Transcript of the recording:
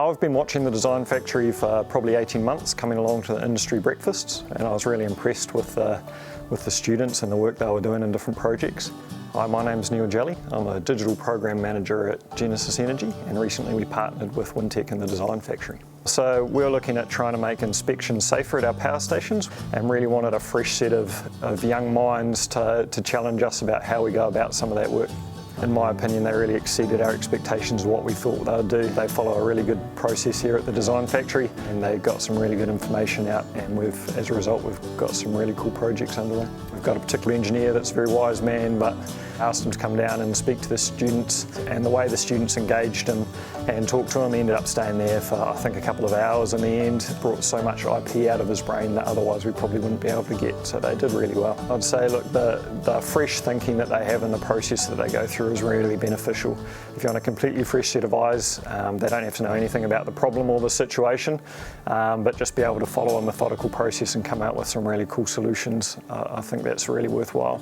I've been watching the Design Factory for probably 18 months, coming along to the industry breakfasts, and I was really impressed with the students and the work they were doing in different projects. Hi, my name's Jelley. I'm a Digital Program Manager at Genesis Energy, and recently we partnered with Wintec in the Design Factory. So we're looking at trying to make inspections safer at our power stations, and really wanted a fresh set of young minds to challenge us about how we go about some of that work. In my opinion, they really exceeded our expectations of what we thought they would do. They follow a really good process here at the Design Factory, and they got some really good information out, and as a result, we've got some really cool projects underway. We've got a particular engineer that's a very wise man, but asked him to come down and speak to the students, and the way the students engaged him and talked to him, he ended up staying there for I think a couple of hours in the end. It brought so much IP out of his brain that otherwise we probably wouldn't be able to get, so they did really well. I'd say, look, the fresh thinking that they have in the process that they go through is really beneficial. If you're on a completely fresh set of eyes, they don't have to know anything about the problem or the situation, but just be able to follow a methodical process and come out with some really cool solutions. I think that's really worthwhile.